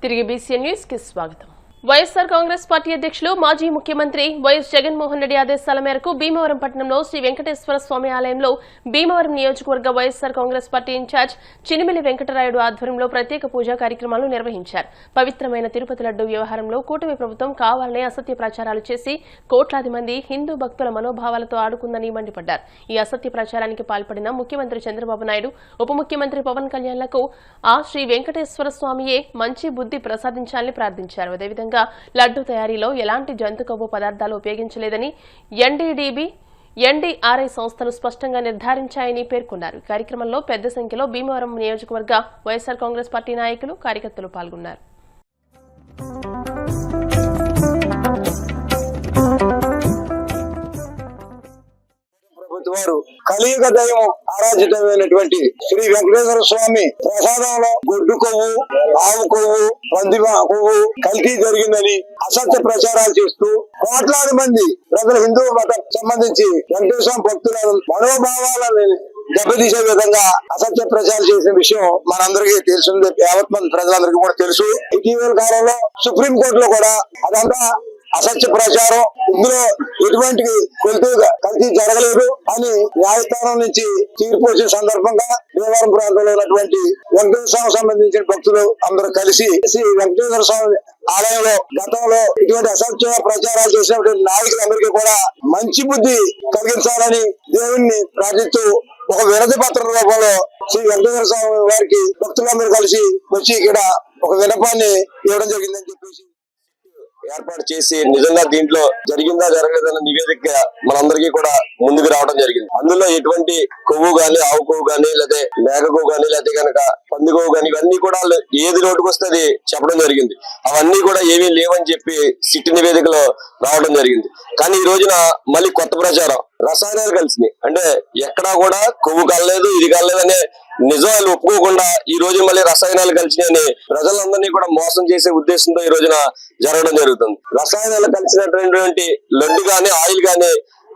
తిరిగి BCN news కి స్వాగతం. వైఎస్ఆర్ కాంగ్రెస్ పార్టీ అధ్యక్షులు మాజీ ముఖ్యమంత్రి వైఎస్ జగన్మోహన్ రెడ్డి ఆదేశాల మేరకు భీమవరం పట్టణంలో శ్రీ వెంకటేశ్వర స్వామి ఆలయంలో భీమవరం నియోజకవర్గ వైఎస్ఆర్ కాంగ్రెస్ పార్టీ ఇన్ఛార్జ్ చినిమిలి వెంకటరాయుడు ఆధ్వర్యంలో ప్రత్యేక పూజా కార్యక్రమాలు నిర్వహించారు. పవిత్రమైన తిరుపతి లడ్డు వ్యవహారంలో కూటమి ప్రభుత్వం కావాలనే అసత్య ప్రచారాలు చేసి కోట్లాది మంది హిందూ భక్తుల మనోభావాలతో ఆడుకుందని మండిపడ్డారు. ఈ అసత్య ప్రచారానికి పాల్పడిన ముఖ్యమంత్రి చంద్రబాబు నాయుడు, ఉప ముఖ్యమంత్రి పవన్ కళ్యాణ్లకు ఆ శ్రీ వెంకటేశ్వర స్వామియే మంచి బుద్ధి ప్రసాదించాలని ప్రార్థించారు. అదేవిధంగా లడ్డు తయారీలో ఎలాంటి జంతు కొవ్వు పదార్థాలు ఉపయోగించలేదని ఎన్డీఆర్ఐ సంస్థలు స్పష్టంగా నిర్ధారించాయని పేర్కొన్నారు. ఈ కార్యక్రమంలో పెద్ద సంఖ్యలో భీమవరం నియోజకవర్గ వైఎస్ఆర్ కాంగ్రెస్ పార్టీ నాయకులు, కార్యకర్తలు పాల్గొన్నారు. వారు కలియుగ దైవం ఆరాధ్యమైనటువంటి శ్రీ వెంకటేశ్వర స్వామి ప్రసాదంలో గొడ్డు కొవ్వు, ఆవు కొవ్వు, పంది కొవ్వు కల్తీ జరిగిందని అసత్య ప్రచారాలు చేస్తూ కోట్లాది మంది ప్రజలు హిందూ మతం సంబంధించి వెంకటేశ్వర భక్తుల మనోభావాలను దెబ్బతీసే విధంగా అసత్య ప్రచారం చేసిన విషయం మనందరికీ తెలిసిందే. యావత్ మంది ప్రజలందరికీ కూడా తెలుసు. ఇటీవల కాలంలో సుప్రీంకోర్టులో కూడా అదంతా అసత్య ప్రచారం, ఇందులో ఎటువంటి కల్తీ జరగలేదు అని న్యాయస్థానం నుంచి తీర్పు వచ్చిన సందర్భంగా భీమవరం ప్రాంతంలో ఉన్నటువంటి వెంకటేశ్వర స్వామి సంబంధించిన భక్తులు అందరూ కలిసి శ్రీ వెంకటేశ్వర స్వామి ఆలయంలో గతంలో ఇటువంటి అసత్య ప్రచారాలు చేసినటువంటి నాయకులందరికీ కూడా మంచి బుద్ధి కలిగించాలని దేవుణ్ణి ప్రార్థిస్తూ ఒక వినతి పత్రం రూపంలో శ్రీ వెంకటేశ్వర స్వామి వారికి భక్తులందరూ కలిసి వచ్చి ఇక్కడ ఒక వినపాన్ని ఇవ్వడం జరిగిందని చెప్పేసి ఏర్పాటు చేసి నిజంగా దీంట్లో జరిగిందా జరగలేదన్న నివేదిక మనందరికీ కూడా ముందుకు రావడం జరిగింది. అందులో ఎటువంటి కొవ్వు గాని, ఆవు కొవ్వు గాని, లేదా మేక కొవ్వు గాని, లేదా కనుక పంది కొవ్వు గాని, ఇవన్నీ కూడా ఏది నోటుకు వస్తే అది చెప్పడం జరిగింది. అవన్నీ కూడా ఏమీ లేవని చెప్పి సిట్ నివేదికలో రావడం జరిగింది. కానీ ఈ రోజున మళ్ళీ కొత్త ప్రచారం, రసాయనాలు కలిసినాయి అంటే ఎక్కడా కూడా కొవ్వు కలలేదు, ఇది కలలేదు అనే నిజాలు ఒప్పుకోకుండా ఈ రోజు మళ్ళీ రసాయనాలు కలిసినాయని ప్రజలందరినీ కూడా మోసం చేసే ఉద్దేశంతో ఈ రోజున జరగడం జరుగుతుంది. రసాయనాలు కలిసినటువంటి లడ్డు గాని, ఆయిల్ గాని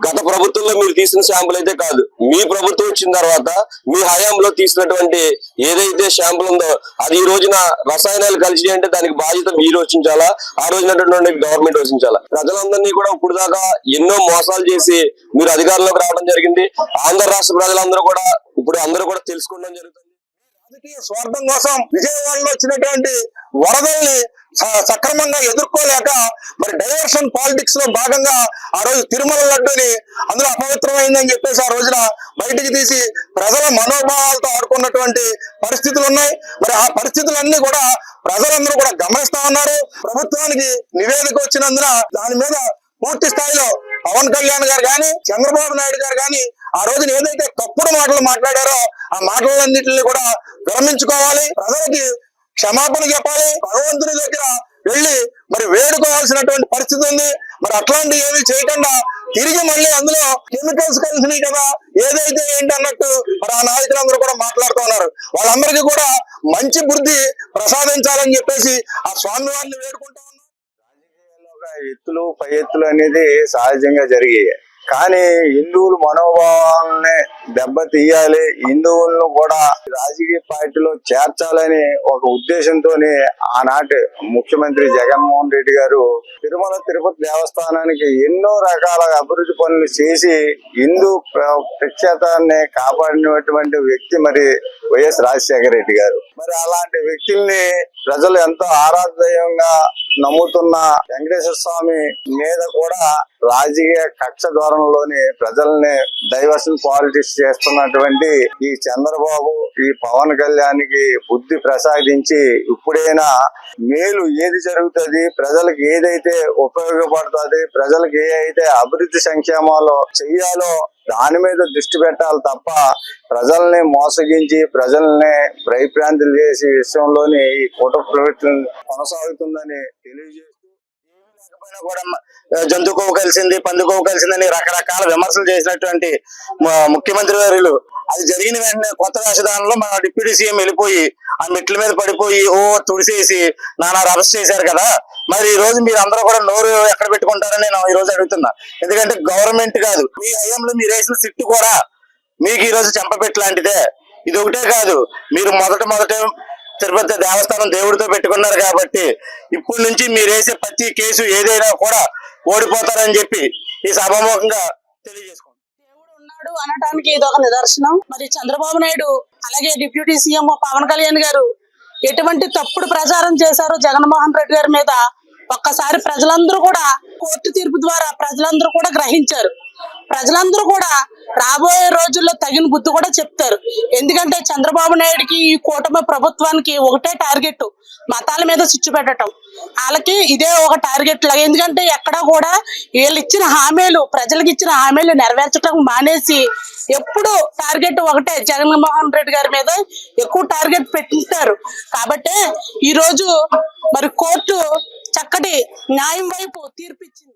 గత ప్రభుత్వంలో మీరు తీసిన శాంపుల్ అయితే కాదు, మీ ప్రభుత్వం వచ్చిన తర్వాత మీ హయాంలో తీసినటువంటి ఏదైతే శాంపుల్ ఉందో అది ఈ రోజున రసాయనాలు కలిసి అంటే దానికి బాధ్యత మీరు వచించాలా, ఆ రోజునటువంటి గవర్నమెంట్ వచించాలా. ప్రజలందరినీ కూడా ఇప్పుడు దాకా ఎన్నో మోసాలు చేసి మీరు అధికారంలోకి రావడం జరిగింది. ఆంధ్ర రాష్ట్ర ప్రజలందరూ కూడా ఇప్పుడు అందరూ కూడా తెలుసుకోవడం జరుగుతుంది. రాజకీయ స్వార్థం కోసం విజయవాడలో వచ్చినటువంటి వరదల్ని సక్రమంగా ఎదుర్కోలేక మరి డైవర్షన్ పాలిటిక్స్ లో భాగంగా ఆ రోజు తిరుమల లడ్డుని అందులో అపవిత్రమైందని చెప్పేసి ఆ రోజున బయటికి తీసి ప్రజల మనోభావాలతో ఆడుకున్నటువంటి పరిస్థితులు ఉన్నాయి. మరి ఆ పరిస్థితులన్నీ కూడా ప్రజలందరూ కూడా గమనిస్తా ఉన్నారు. ప్రభుత్వానికి నివేదిక వచ్చినందున దాని మీద పూర్తి స్థాయిలో పవన్ కళ్యాణ్ గారు కానీ, చంద్రబాబు నాయుడు గారు కానీ ఆ రోజున ఏదైతే తప్పుడు మాటలు మాట్లాడారో ఆ మాటలన్నింటినీ కూడా విరమించుకోవాలి, ప్రజలకి క్షమాపణ చెప్పాలి, భగవంతుని దగ్గర వెళ్ళి మరి వేడుకోవాల్సినటువంటి పరిస్థితి ఉంది. మరి అట్లాంటి ఏమి చేయకుండా తిరిగి మళ్ళీ అందులో కెమికల్స్ కలిసినాయి కదా, ఏదైతే ఏంటి అన్నట్టు మరి ఆ నాయకులందరూ కూడా మాట్లాడుతూ ఉన్నారు. వాళ్ళందరికీ కూడా మంచి బుద్ధి ప్రసాదించాలని చెప్పేసి ఆ స్వామి వారిని వేడుకుంటా ఉన్నారు. రాజకీయాల్లో ఎత్తులు పై ఎత్తులు అనేది సహజంగా జరిగాయి. కానీ హిందువుల మనోభావాలని దెబ్బతీయాలి, హిందువులను కూడా రాజకీయ పార్టీలో చేర్చాలని ఒక ఉద్దేశంతో ఆనాటి ముఖ్యమంత్రి జగన్మోహన్ రెడ్డి గారు తిరుమల తిరుపతి దేవస్థానానికి ఎన్నో రకాల అభివృద్ధి పనులు చేసి హిందూ ప్రఖ్యాతాన్ని కాపాడినటువంటి వ్యక్తి మరి వైఎస్ రాజశేఖర రెడ్డి గారు. మరి అలాంటి వ్యక్తుల్ని ప్రజలు ఎంతో ఆరాధ్యంగా నమ్ముతున్న వెంకటేశ్వర స్వామి మీద కూడా రాజకీయ కక్ష ధోరణిలోని ప్రజల్ని డైవర్షన్ పాలిటిక్స్ చేస్తున్నటువంటి ఈ చంద్రబాబు, ఈ పవన్ కళ్యాణ్కి బుద్ధి ప్రసాదించి ఇప్పుడైనా మేలు ఏది జరుగుతుంది, ప్రజలకు ఏదైతే ఉపయోగపడుతుంది, ప్రజలకు ఏ అయితే అభివృద్ధి సంక్షేమాలు చెయ్యాలో దాని మీద దృష్టి పెట్టాలి తప్ప ప్రజల్ని మోసగించి ప్రజల్ని భయభ్రాంతులు చేసే విషయంలోని ఈ కూటమి ప్రభుత్వం కొనసాగుతుందని తెలియజేస్తూ కూడా జంతు కొవ్వు కలిసింది, పంది కొవ్వు కలిసిందని రకరకాల విమర్శలు చేసినటువంటి ముఖ్యమంత్రి వర్యులు అది జరిగిన వెంటనే కొత్త వేషధానంలో మన డిప్యూటీ సీఎం వెళ్ళిపోయి ఆ మెట్ల మీద పడిపోయి తుడిసేసి నానా అరెస్ట్ చేశారు కదా. మరి ఈ రోజు మీరు అందరూ కూడా నోరు ఎక్కడ పెట్టుకుంటారని నేను ఈ రోజు అడుగుతున్నా. ఎందుకంటే గవర్నమెంట్ కాదు, మీ హయాంలో మీరు వేసిన సిట్టు కూడా మీకు ఈ రోజు చెంపపెట్టు లాంటిదే. ఇది ఒకటే కాదు, మీరు మొదట తిరుపతి దేవస్థానం దేవుడితో పెట్టుకున్నారు కాబట్టి ఇప్పటి నుంచి మీరు వేసే ప్రతి కేసు ఏదైనా కూడా ఓడిపోతారని చెప్పి ఈ సభాముఖంగా తెలియజేసుకుంటాం. దేవుడు ఉన్నాడు అనడానికి ఇది ఒక నిదర్శనం. మరి చంద్రబాబు నాయుడు అలాగే డిప్యూటీ సీఎం పవన్ కళ్యాణ్ గారు ఎటువంటి తప్పుడు ప్రచారం చేశారో జగన్మోహన్ రెడ్డి గారి మీద ఒక్కసారి ప్రజలందరూ కూడా కోర్టు తీర్పు ద్వారా ప్రజలందరూ కూడా గ్రహించారు. ప్రజలందరూ కూడా రాబోయే రోజుల్లో తగిన బుద్ధి కూడా చెప్తారు. ఎందుకంటే చంద్రబాబు నాయుడుకి ఈ కూటమి ప్రభుత్వానికి ఒకటే టార్గెట్, మతాల మీద స్విచ్ పెట్టడం. వాళ్ళకి ఇదే ఒక టార్గెట్ లాగా. ఎందుకంటే ఎక్కడా కూడా వీళ్ళు ఇచ్చిన హామీలు, ప్రజలకు ఇచ్చిన హామీలు నెరవేర్చడం మానేసి ఎప్పుడు టార్గెట్ ఒకటే, జగన్మోహన్ రెడ్డి గారి మీద ఎక్కువ టార్గెట్ పెట్టింటారు. కాబట్టి ఈ రోజు మరి కోర్టు చక్కటి న్యాయం వైపు తీర్పిచ్చింది.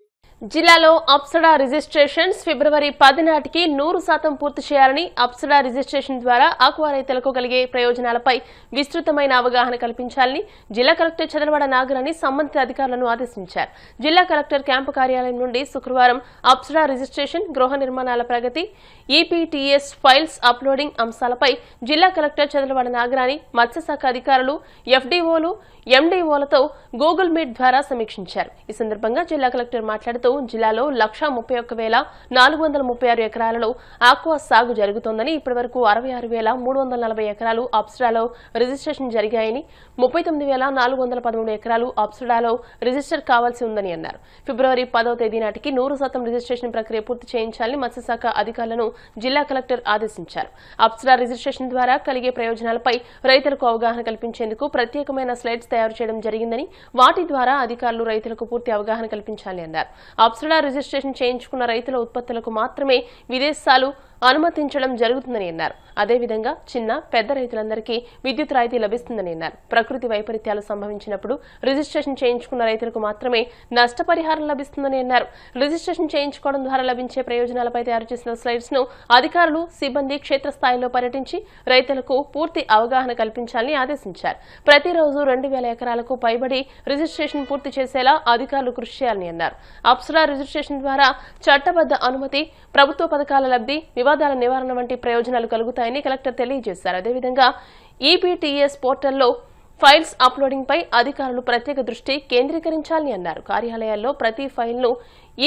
జిల్లాలో అప్సరా రిజిస్ట్రేషన్స్ ఫిబ్రవరి 10 నాటికి 100% పూర్తి చేయాలని, అప్సరా రిజిస్ట్రేషన్ ద్వారా ఆక్వా రైతులకు కలిగే ప్రయోజనాలపై విస్తృతమైన అవగాహన కల్పించాలని జిల్లా కలెక్టర్ చదలవాడ నాగరాణి సంబంధిత అధికారులను ఆదేశించారు. జిల్లా కలెక్టర్ క్యాంపు కార్యాలయం నుండి శుక్రవారం అప్సరా రిజిస్ట్రేషన్, గృహ నిర్మాణాల ప్రగతి, ఈపీటీఎస్ ఫైల్స్ అప్లోడింగ్ అంశాలపై జిల్లా కలెక్టర్ చదలవాడ నాగరాణి మత్స్యశాఖ అధికారులు, ఎఫ్డీఓలు, ఎండీఓలతో గూగుల్ మీట్ ద్వారా సమీక్షించారు. ఈ సందర్భంగా జిల్లా కలెక్టర్ మాట్లాడుతూ జిల్లాలో 131,436 ఎకరాలలో ఆక్వా సాగు జరుగుతోందని, ఇప్పటివరకు 66,340 ఎకరాలు అప్సరాలో రిజిస్ట్రేషన్ జరిగాయని, 39,413 ఎకరాలు అప్సరాలో రిజిస్టర్ కావాల్సి ఉందని అన్నారు. ఫిబ్రవరి 10వ తేదీ నాటికి 100% రిజిస్ట్రేషన్ ప్రక్రియ పూర్తి చేయించాలని మత్స్యశాఖ అధికారులను జిల్లా కలెక్టర్ ఆదేశించారు. అప్సరా రిజిస్ట్రేషన్ ద్వారా కలిగే ప్రయోజనాలపై రైతులకు అవగాహన కల్పించేందుకు ప్రత్యేకమైన స్లైడ్స్ తయారు చేయడం జరిగిందని, వాటి ద్వారా అధికారులు రైతులకు పూర్తి అవగాహన కల్పించాలని అన్నారు. అప్సరా రిజిస్ట్రేషన్ చేయించుకున్న రైతుల ఉత్పత్తులకు మాత్రమే విదేశాలు అనుమతించడం జరుగుతుందని అన్నారు. అదేవిధంగా చిన్న పెద్ద రైతులందరికీ విద్యుత్ రాయితీ లభిస్తుందని అన్నారు. ప్రకృతి వైపరీత్యాలు సంభవించినప్పుడు రిజిస్ట్రేషన్ చేయించుకున్న రైతులకు మాత్రమే నష్టపరిహారం లభిస్తుందని అన్నారు. రిజిస్ట్రేషన్ చేయించుకోవడం ద్వారా లభించే ప్రయోజనాలపై తయారు చేసిన స్లైడ్స్ ను అధికారులు, సిబ్బంది క్షేత్రస్థాయిలో పర్యటించి రైతులకు పూర్తి అవగాహన కల్పించాలని ఆదేశించారు. ప్రతిరోజు 2,000 ఎకరాలకు పైబడి రిజిస్ట్రేషన్ పూర్తి చేసేలా అధికారులు కృషి చేయాలని అన్నారు. అప్సరా రిజిస్ట్రేషన్ ద్వారా చట్టబద్ద అనుమతి, ప్రభుత్వ పథకాల లబ్ధి, వివాదాల నివారణ వంటి ప్రయోజనాలు కలుగుతాయని కలెక్టర్ తెలియజేశారు. అదేవిధంగా ఈపీటీఎస్ పోర్టల్లో ఫైల్స్ అప్లోడింగ్ పై అధికారులు ప్రత్యేక దృష్టి కేంద్రీకరించాలని అన్నారు. కార్యాలయాల్లో ప్రతి ఫైల్ను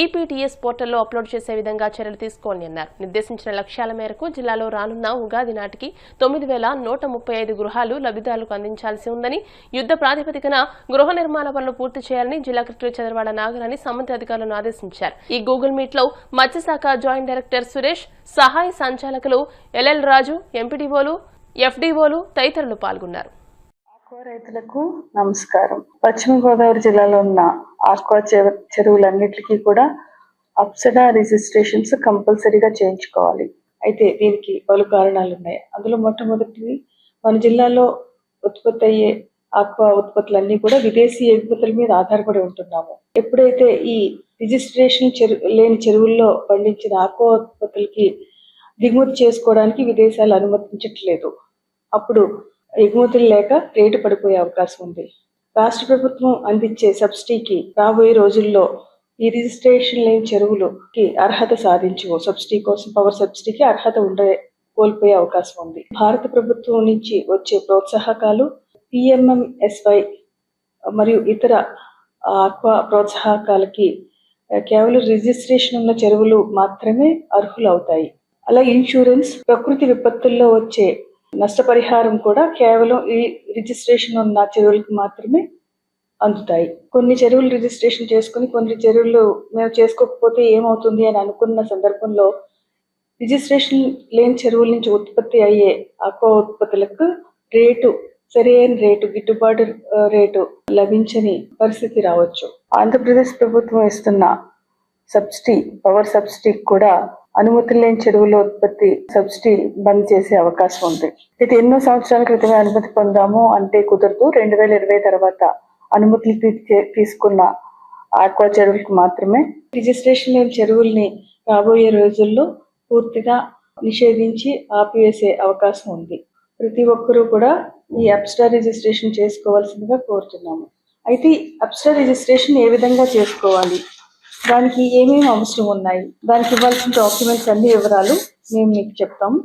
ఈపీటీఎస్ పోర్టల్లో అప్లోడ్ చేసే విధంగా చర్యలు తీసుకోవాలని అన్నారు. నిర్దేశించిన లక్ష్యాల మేరకు జిల్లాలో రానున్న ఉగాది నాటికి 9,135 గృహాలు లబ్ధిదారులకు అందించాల్సి ఉందని, యుద్ధ ప్రాతిపదికన గృహ నిర్మాణ పనులు పూర్తి చేయాలని జిల్లా కలెక్టర్ చదలవాడ నాగరాణి సంబంధిత అధికారులను ఆదేశించారు. ఈ గూగుల్ మీట్ లో మత్స్యశాఖ జాయింట్ డైరెక్టర్ సురేష్, సహాయ సంచాలకులు ఎల్ఎల్ రాజు, ఎంపీడీఓలు, ఎఫ్డీఓలు తదితరులు పాల్గొన్నారు. ఆక్వా రైతులకు నమస్కారం. పశ్చిమ గోదావరి జిల్లాలో ఉన్న ఆక్వా చెరువులన్నిటికీ కూడా అప్సరా రిజిస్ట్రేషన్స్ కంపల్సరీగా చేయించుకోవాలి. అయితే దీనికి పలు కారణాలు ఉన్నాయి. అందులో మొట్టమొదటిది, మన జిల్లాలో ఉత్పత్తి అయ్యే ఆక్వా ఉత్పత్తులన్నీ కూడా విదేశీ ఎగుమతుల మీద ఆధారపడి ఉంటున్నాము. ఎప్పుడైతే ఈ రిజిస్ట్రేషన్ లేని చెరువుల్లో పండించిన ఆక్వా ఉత్పత్తులకి దిగుమతి చేసుకోవడానికి విదేశాలు అనుమతించట్లేదు. అప్పుడు ఎగుమతులు లేక రేటు పడిపోయే అవకాశం ఉంది. రాష్ట్ర ప్రభుత్వం అందించే సబ్సిడీకి రాబోయే రోజుల్లో ఈ రిజిస్ట్రేషన్ లేని చెరువులకి అర్హత సాధించు సబ్సిడీ కోసం పవర్ సబ్సిడీకి అర్హత కోల్పోయే అవకాశం ఉంది. భారత ప్రభుత్వం నుంచి వచ్చే ప్రోత్సాహకాలు PMMSY మరియు ఇతర ఆక్వా ప్రోత్సాహకాలకి కేవలం రిజిస్ట్రేషన్ ఉన్న చెరువులు మాత్రమే అర్హులు అవుతాయి. అలాగే ఇన్సూరెన్స్, ప్రకృతి విపత్తుల్లో వచ్చే నష్టపరిహారం కూడా కేవలం ఈ రిజిస్ట్రేషన్ ఉన్న చెరువులకు మాత్రమే అందుతాయి. కొన్ని చెరువులు రిజిస్ట్రేషన్ చేసుకుని కొన్ని చెరువులు మేము చేసుకోకపోతే ఏమవుతుంది అని అనుకున్న సందర్భంలో రిజిస్ట్రేషన్ లేని చెరువుల నుంచి ఉత్పత్తి అయ్యే ఆక్వా ఉత్పత్తులకు సరైన రేటు, గిట్టుబాటు రేటు లభించని పరిస్థితి రావచ్చు. ఆంధ్రప్రదేశ్ ప్రభుత్వం ఇస్తున్న సబ్సిడీ, పవర్ సబ్సిడీకి కూడా అనుమతులు లేని చెరువుల ఉత్పత్తి సబ్సిడీ బంద్ చేసే అవకాశం ఉంది. అయితే ఎన్నో సంవత్సరాల క్రితమే అనుమతి పొందాము అంటే కుదరదు. 2020 తర్వాత అనుమతులు తీసుకున్న ఆక్వా చెరువులకు మాత్రమే రిజిస్ట్రేషన్ లేని చెరువుల్ని రాబోయే రోజుల్లో పూర్తిగా నిషేధించి ఆపివేసే అవకాశం ఉంది. ప్రతి ఒక్కరూ కూడా ఈ అప్సరా రిజిస్ట్రేషన్ చేసుకోవాల్సిందిగా కోరుతున్నాము. అయితే అప్సరా రిజిస్ట్రేషన్ ఏ విధంగా చేసుకోవాలి, దానికి ఏమేమి అవసరం ఉన్నాయి, దానికి ఇవ్వాల్సిన డాక్యుమెంట్స్ అన్ని వివరాలు మేము మీకు చెప్తాము.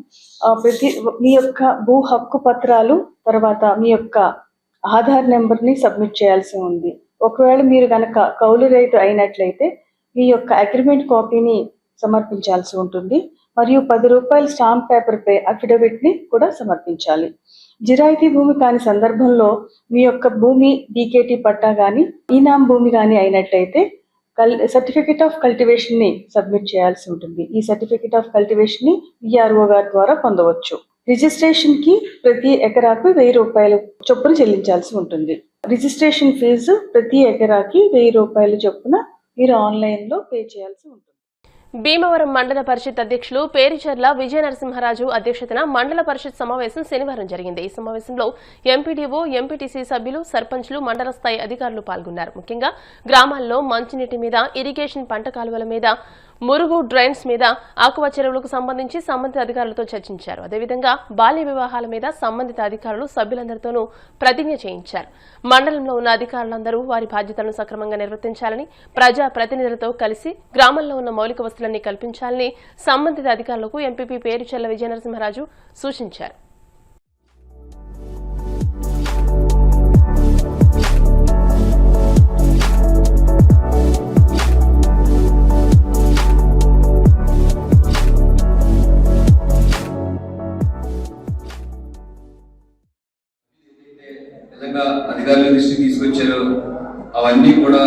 మీ యొక్క భూ హక్కు పత్రాలు, తర్వాత మీ యొక్క ఆధార్ నెంబర్ని సబ్మిట్ చేయాల్సి ఉంది. ఒకవేళ మీరు కనుక కౌలు రైతు అయినట్లయితే మీ యొక్క అగ్రిమెంట్ కాపీని సమర్పించాల్సి ఉంటుంది. మరియు 10 రూపాయల స్టాంప్ పేపర్ పై అఫిడవిట్ని కూడా సమర్పించాలి. జిరాయితీ భూమి కాని సందర్భంలో మీ యొక్క భూమి డీకేటీ పట్టా కానీ ఈనాం భూమి కానీ అయినట్లయితే సర్టిఫికేట్ ఆఫ్ కల్టివేషన్ ని సబ్మిట్ చేయాల్సి ఉంటుంది. ఈ సర్టిఫికేట్ ఆఫ్ కల్టివేషన్ ని విఆర్ఓ గారి ద్వారా పొందవచ్చు. రిజిస్ట్రేషన్ కి ప్రతి ఎకరాకు 1000 రూపాయలు చొప్పున చెల్లించాల్సి ఉంటుంది. రిజిస్ట్రేషన్ ఫీజు ప్రతి ఎకరాకి 1000 రూపాయల చొప్పున మీరు ఆన్లైన్ లో పే చేయాల్సి ఉంటుంది. భీమవరం మండల పరిషత్ అధ్యక్షులు పేరిచర్ల విజయ నరసింహరాజు అధ్యక్షతన మండల పరిషత్ సమావేశం శనివారం జరిగింది. ఈ సమావేశంలో ఎంపీడీఓ, ఎంపీటీసీ సభ్యులు, సర్పంచ్లు, మండల స్థాయి అధికారులు పాల్గొన్నారు. ముఖ్యంగా గ్రామాల్లో మంచినీటి మీద, ఇరిగేషన్ పంట కాలువల మీద, మురుగు డ్రైన్స్ మీద, ఆకువ చెరువులకు సంబంధించి సంబంధిత అధికారులతో చర్చించారు. అదేవిధంగా బాల్య వివాహాల మీద సంబంధిత అధికారులు సభ్యులందరితోనూ ప్రతిజ్ఞ చేయించారు. మండలంలో ఉన్న అధికారులందరూ వారి బాధ్యతలను సక్రమంగా నిర్వర్తించాలని, ప్రజా ప్రతినిధులతో కలిసి గ్రామంలో ఉన్న మౌలిక వసతులన్నీ కల్పించాలని సంబంధిత అధికారులకు ఎంపీపీ పేరుచెల్ల విజయనరసింహరాజు సూచించారు. అధికారుల దృష్టికి తీసుకొచ్చారు అవన్నీ కూడా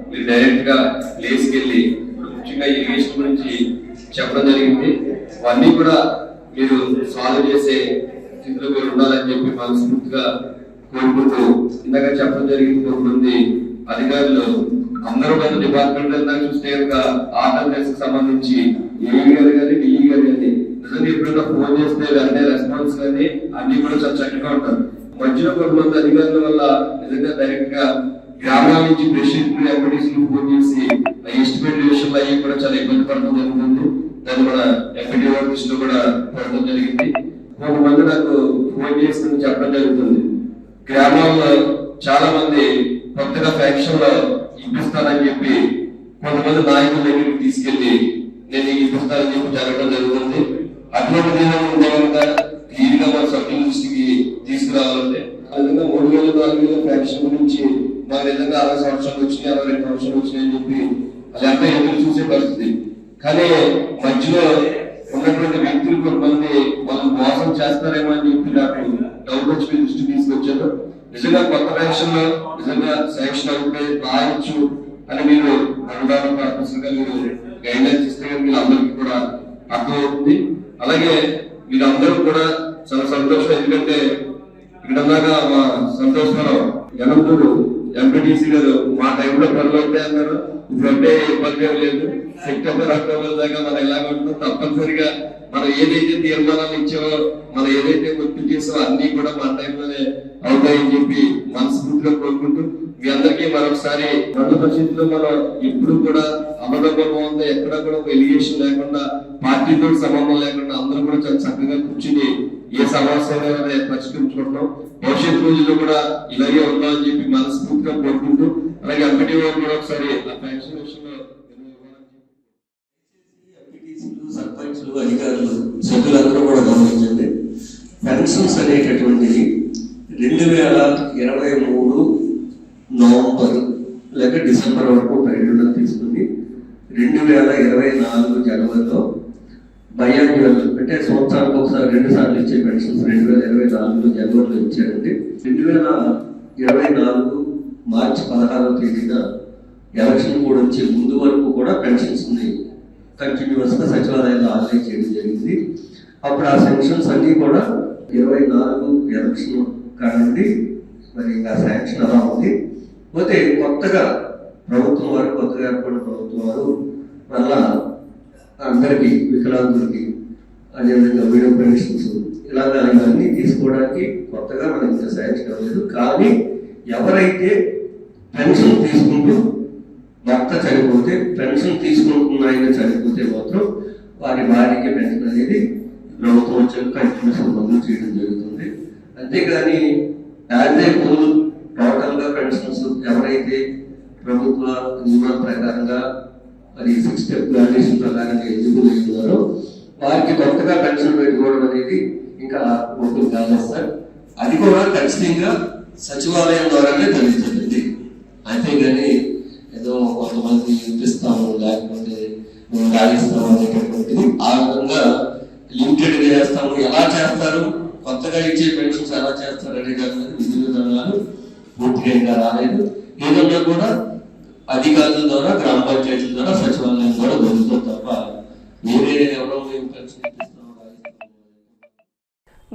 మీరు డైరెక్ట్ గా ప్లేస్కి వెళ్ళి ముఖ్యంగా ఇరిగేషన్ గురించి చెప్పడం జరిగింది. అవన్నీ కూడా మీరు సాల్వ్ చేసే స్థితిలో మీరు ఉండాలని చెప్పి మనస్ఫూర్తిగా కోరుకుంటూ ఇందాక చెప్పడం జరిగింది. కొంతమంది అధికారులు అందరూ కొంత డిపార్ట్మెంట్ అంతా చూస్తే కనుక ఆర్డర్ సంబంధించి ఏఈ గారు కానీ డిఈ గారు కానీ నిజంగా ఎప్పుడైనా ఫోన్ చేస్తే వెంటనే రెస్పాన్స్ కానీ అన్ని కూడా చాలా చక్కగా ఉంటారు. మధ్యలో కొంతమంది అధికారుల వల్ల నిజంగా డైరెక్ట్ గా గ్రామాల నుంచి ప్రెసిడెంట్ ఎంపీటీసీలు ఫోన్ చేసి ఎస్టిమేట్ విషయంలో అవి కూడా చాలా ఇబ్బంది పడడం జరుగుతుంది. దాన్ని మన ఎంపీడీఓ దృష్టిలో కూడా పడడం జరిగింది. కొంతమంది నాకు ఫోన్ చేసి చెప్పడం జరుగుతుంది. గ్రామాల్లో చాలా మంది కొత్తగా ఫ్యాక్షన్ లో ఇప్పిస్తానని చెప్పి కొంతమంది నాయకుల దగ్గరికి తీసుకెళ్లి నేను ఇప్పిస్తానని చెప్పి జరగడం జరుగుతుంది. అటువంటి క్లియర్ గా మన సభ్యుల దృష్టికి తీసుకురావాలంటే ఆ విధంగా 3000, 4000 ఫ్యాక్షన్ గురించి మన విధంగా 60 సంవత్సరాలు వచ్చినాయి, 62 సంవత్సరాలు వచ్చినాయని చెప్పి అదంతా ఎదురు చూసే పరిస్థితి. కానీ మధ్యలో ఉన్నటువంటి వ్యక్తులు కొంతమంది మనం మోసం చేస్తారేమో అని చెప్పి నాకు డౌట్ వచ్చి మీ దృష్టికి తీసుకొచ్చారు. నిజంగా కొత్త ఫ్యాక్షన్ లో నిజంగా శాంక్షన్ అవుతే రాయొచ్చు అని మీరు అనుభవం పర్పస్గా మీరు గైడ్ లైన్స్ ఇస్తే మీరు అందరికీ కూడా అర్థమవుతుంది. అలాగే మీరందరూ కూడా చాలా సంతోషం. ఎందుకంటే ఇక్కడ దాకా మా సంతోషరావు జనంతూరు ఎంపీటీసీ గారు మా టైంలో పనులు అవుతాయి అన్నారు. ఇప్పుడంటే ఇబ్బంది ఏం లేదు. సెప్టెంబర్, అక్టోబర్ దాకా మనం ఎలాగ ఉంటుందో తప్పనిసరిగా మనం ఏదైతే తీర్మానాలు ఇచ్చామో, మనం ఏదైతే ఒత్తిడి చేసామో అన్ని కూడా మన టైంలోనే అవుతాయని చెప్పి మనస్ఫూర్తిగా కోరుకుంటూ మీ అందరికీ మరొకసారి మండల పరిషత్తులో మనం ఎప్పుడు కూడా అమలబోతే ఎక్కడ కూడా ఒక ఎలిగేషన్ లేకుండా, పార్టీతో సంబంధం లేకుండా అందరూ కూడా చాలా చక్కగా కూర్చుని ఏ సమస్య పరిష్కరించుకుంటున్నాం. భవిష్యత్ రోజుల్లో కూడా ఇలాగే ఉందామని చెప్పి మనస్ఫూర్తిగా కోరుకుంటూ అలాగే ఎంపీటీ కూడా ఒకసారి ఆ ఫ్యాక్షన్ విషయంలో సర్పంచ్లు, అధికారులు, సభ్యులందరూ కూడా గమనించండి. పెన్షన్స్ అనేటటువంటిది 2023 నవంబర్ లేక డిసెంబర్ వరకు పర్యటన తీసుకుని 2024 జనవరిలో బయాన్యువల్ అంటే సంవత్సరానికి ఒకసారి 2 సార్లు ఇచ్చే పెన్షన్స్ 2024 జనవరిలో ఇచ్చారండి. 2024 మార్చి 16వ తేదీన ఎలక్షన్ కూడా వచ్చే ముందు వరకు కూడా పెన్షన్స్ కంటిన్యూస్ గా సచివాలయంలో ఆన్లైన్ చేయడం జరిగింది. అప్పుడు ఆ పెన్షన్స్ అన్ని కూడా 24 ఎలక్షన్ కానండి మరి ఇంకా శాంక్షన్ అలా ఉంది. పోతే కొత్తగా ప్రభుత్వం వారు, కొత్తగా ఏర్పడిన ప్రభుత్వం వారు మళ్ళా అందరికీ, వికలాంగులకి, అదేవిధంగా వీడియో పెన్షన్స్ ఇలాగా ఇవన్నీ తీసుకోవడానికి కొత్తగా మనకి ఇంకా శాంక్షన్ అవ్వలేదు. కానీ ఎవరైతే పెన్షన్ తీసుకుంటూ భర్త చనిపోతే, పెన్షన్ తీసుకుంటున్న ఆయన చనిపోతే మాత్రం వారి భార్యకి పెన్షన్ అనేది ప్రభుత్వం వచ్చాక కంటిన్యూస్ మందులు చేయడం జరుగుతుంది. అంతేగాని యాజ్ ఏ హోల్ టోటల్ గా పెన్షన్స్ ఎవరైతే ప్రభుత్వ నియమాల ప్రకారంగా మరి 6 స్టెప్ గ్రాడ్యుయేషన్ ప్రకారంగా ఎలిజిబుల్ అవుతున్నారో వారికి కొత్తగా పెన్షన్ పెట్టుకోవడం అనేది ఇంకా ఓపెన్ కాలేదు సార్. అది కూడా ఖచ్చితంగా సచివాలయం ద్వారానే జరుగుతుంది. అంతేగాని ఏదో కొంతమంది ఇప్పిస్తాము లేకపోతే మేము రాగిస్తాము అనేటటువంటిది ఆ విధంగా లిమిటెడ్ గా చేస్తాము. ఎలా చేస్తారు, కొత్తగా ఇచ్చే పెన్షన్స్ ఎలా చేస్తారు అనే దాని మీద విధి విధానాలు పూర్తిగా ఇంకా రాలేదు. ఏదన్నా కూడా అధికారుల ద్వారా, గ్రామ పంచాయతీల ద్వారా, సచివాలయం ద్వారా జరుగుతుంది తప్ప వేరే ఎవరో మేము పెన్షన్ ఇప్పిస్తాము.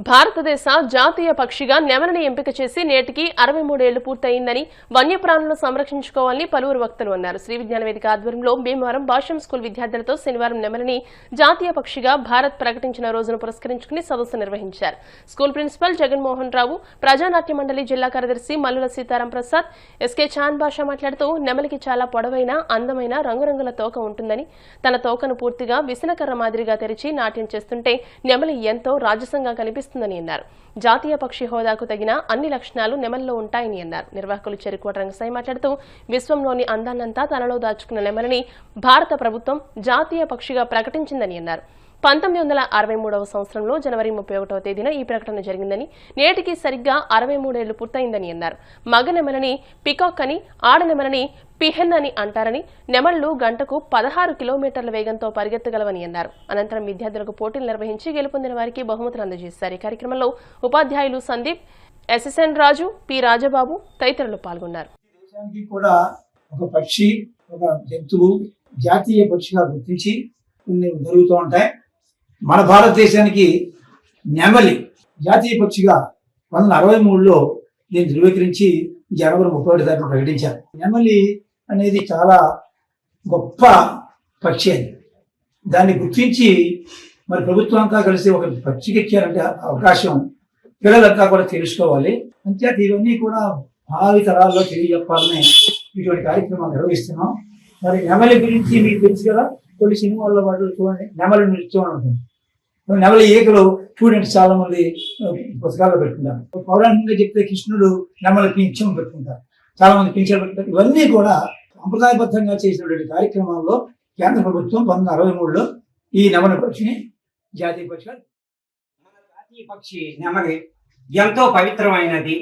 భారతదేశ జాతీయ పక్షిగా నెమలిని ఎంపిక చేసి నేటికి 63 ఏళ్లు పూర్తయిందని, వన్యప్రాణులను సంరక్షించుకోవాలని పలువురు వక్తలు అన్నారు. శ్రీ విజ్ఞాన వేదిక ఆధ్వర్యంలో భీమవరం భాష్యం స్కూల్ విద్యార్థులతో శనివారం నెమలిని జాతీయ పక్షిగా భారత్ ప్రకటించిన రోజును పురస్కరించుకుని సదస్సు నిర్వహించారు. స్కూల్ ప్రిన్సిపల్ జగన్మోహన్ రావు, ప్రజానాట్య మండలి జిల్లా కార్యదర్శి మల్లుల సీతారాం ప్రసాద్, ఎస్కే చాన్ భాష మాట్లాడుతూ నెమలికి చాలా పొడవైన, అందమైన రంగురంగుల తోక ఉంటుందని, తన తోకను పూర్తిగా విసనకర్ర మాదిరిగా తెరిచి నాట్యం చేస్తుంటే నెమలి ఎంతో రాజసంగా కనిపిస్తుందని అన్నారు. జాతీయ పక్షి హోదాకు తగిన అన్ని లక్షణాలు నెమలిలో ఉంటాయని అన్నారు. నిర్వాహకులు చెరుకోట రంగసాయి మాట్లాడుతూ విశ్వంలోని అందాన్నంతా తనలో దాచుకున్న నెమలిని భారత ప్రభుత్వం జాతీయ పక్షిగా ప్రకటించిందని అన్నారు. 1963వ సంవత్సరంలో జనవరి 31వ తేదీన ఈ ప్రకటన జరిగిందని, నేటికి సరిగ్గా 63 ఏళ్లు పూర్తయిందని అన్నారు. మగ నెమలిని పికాక్ అని, ఆడ నెమలిని పిహెన్ అని అంటారని, నెమళ్లు గంటకు 16 కిలోమీటర్ల వేగంతో పరిగెత్తగలవని అన్నారు. అనంతరం విద్యార్థులకు పోటీలు నిర్వహించి గెలుపొందిన వారికి బహుమతులు అందజేశారు. ఈ కార్యక్రమంలో ఉపాధ్యాయులు సందీప్, ఎస్ఎస్ఎన్ రాజు, పి రాజబాబు తదితరులు పాల్గొన్నారు. దేశానికి కూడా ఒక పక్షి, ఒక జంతువు జాతీయ పక్షిగా గుర్తించి కొన్ని జరుగుతూ ఉంటాయి. మన భారతదేశానికి నెమలి జాతీయ పక్షిగా 1963లో దీన్ని ధృవీకరించి జనవరి 31 తారీఖున ప్రకటించారు. నెమలి అనేది చాలా గొప్ప పక్షి అని దాన్ని గుర్తించి మరి ప్రభుత్వంతో కలిసి ఒక పక్షికి ఇచ్చారంటే అవకాశం పిల్లలంతా కూడా తెలుసుకోవాలి. అంతేత ఇవన్నీ కూడా భావి తరాల్లో తెలియజెప్పాలని ఇటువంటి కార్యక్రమాలు నిర్వహిస్తున్నాం. మరి నెమలి గురించి మీకు తెలుసు కదా, కొన్ని సినిమాల్లో వాళ్ళు చూడండి నెమలి నృత్యం ఉంటుంది. నెమలి ఈకలు స్టూడెంట్స్ చాలా మంది పుస్తకాల్లో పెట్టుకుంటారు. పౌరాణికంగా చెప్తే కృష్ణుడు నెమలి పింఛం పెట్టుకుంటారు, చాలా మంది పింఛలు పెట్టుకుంటారు. ఇవన్నీ కూడా సంప్రదాయబద్ధంగా చేసినటువంటి కార్యక్రమాల్లో కేంద్ర ప్రభుత్వం 1963లో ఈ నెమలి పక్షిని జాతీయ పక్షిగా. మన జాతీయ పక్షి నెమలి ఎంతో పవిత్రమైనది,